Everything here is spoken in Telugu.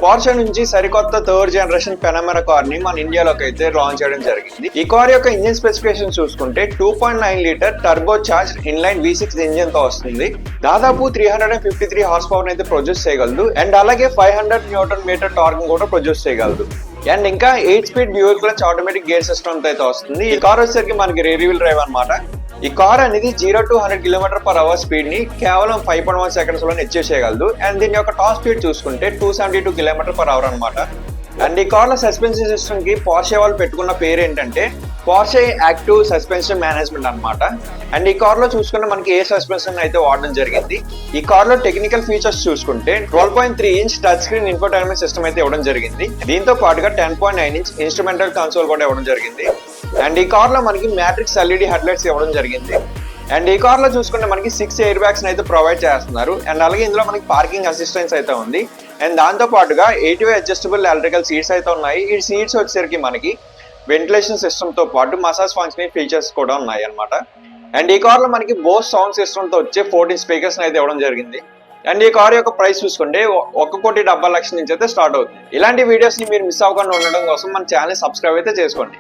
పోర్షే నుంచి సరికొత్త థర్డ్ జనరేషన్ పెనమెరా కార్ ని మన ఇండియాలోకి అయితే లాంచ్ చేయడం జరిగింది. ఈ కార్ యొక్క ఇంజిన్ స్పెసిఫికేషన్ చూసుకుంటే 2.9 litre turbo charge inline V6 engine తో వస్తుంది. దాదాపు 353 హార్స్ పవర్ అయితే ప్రొడ్యూస్ చేయగలదు అండ్ అలాగే 500 న్యూటన్ మీటర్ టార్క్ కూడా ప్రొడ్యూస్ చేయగలదు. అండ్ ఇంకా 8 speed dual clutch automatic gear system తో అయితే వస్తుంది. ఈ కార్ వచ్చేసరికి మనకి రియర్ వీల్ డ్రైవ్ అనమాట. ఈ కార్ అనేది 0 to 100 km/h స్పీడ్ ని కేవలం 5.1 సెకండ్స్ లో అచీవ్ చేయగలదు. అండ్ దీని యొక్క టాప్ స్పీడ్ చూసుకుంటే 272 km/h అనమాట. అండ్ ఈ కార్ లో సస్పెన్షన్ సిస్టమ్ కి పోర్షే వాళ్ళు పెట్టుకున్న పేరు ఏంటంటే పోర్షే యాక్టివ్ సస్పెన్షన్ మేనేజ్మెంట్ అనమాట. అండ్ ఈ కార్ లో చూసుకుంటే మనకి ఏ సస్పెన్షన్ అయితే వాడడం జరిగింది. ఈ కార్ లో టెక్నికల్ ఫీచర్స్ చూసుకుంటే 12.3 inch touch screen infotainment system అయితే ఇవ్వడం జరిగింది. దీంతో పాటుగా 10.9 ఇంచ్ ఇన్స్ట్రుమెంటల్ కన్సోల్ కూడా ఇవ్వడం జరిగింది. అండ్ ఈ కార్ లో మనకి మ్యాట్రిక్స్ LED హెడ్లైట్స్ ఇవ్వడం జరిగింది. అండ్ ఈ కార్ లో చూసుకుంటే మనకి 6 ఎయిర్ బ్యాగ్స్ అయితే ప్రొవైడ్ చేస్తున్నారు. అండ్ అలాగే ఇందులో మనకి పార్కింగ్ అసిస్టెన్స్ అయితే ఉంది. అండ్ దాంతో పాటుగా 8-way అడ్జస్టబుల్ ఎలక్ట్రికల్ సీట్స్ అయితే ఉన్నాయి. ఈ సీట్స్ వచ్చేసరికి మనకి వెంటిలేషన్ సిస్టమ్ తో పాటు మసాజ్ ఫంక్షనింగ్ ఫీచర్స్ కూడా ఉన్నాయి అనమాట. అండ్ ఈ కార్ లో మనకి బోస్ సౌండ్ సిస్టమ్ తో వచ్చే 14 స్పీకర్స్ అయితే ఇవ్వడం జరిగింది. అండ్ ఈ కార్ యొక్క ప్రైస్ చూసుకుంటే 1,70,00,000 నుంచి అయితే స్టార్ట్ అవుతుంది. ఇలాంటి వీడియోస్ ని మీరు మిస్ అవ్వకుండా ఉండడం కోసం మన ఛానల్ సబ్స్క్రైబ్ అయితే చేసుకోండి.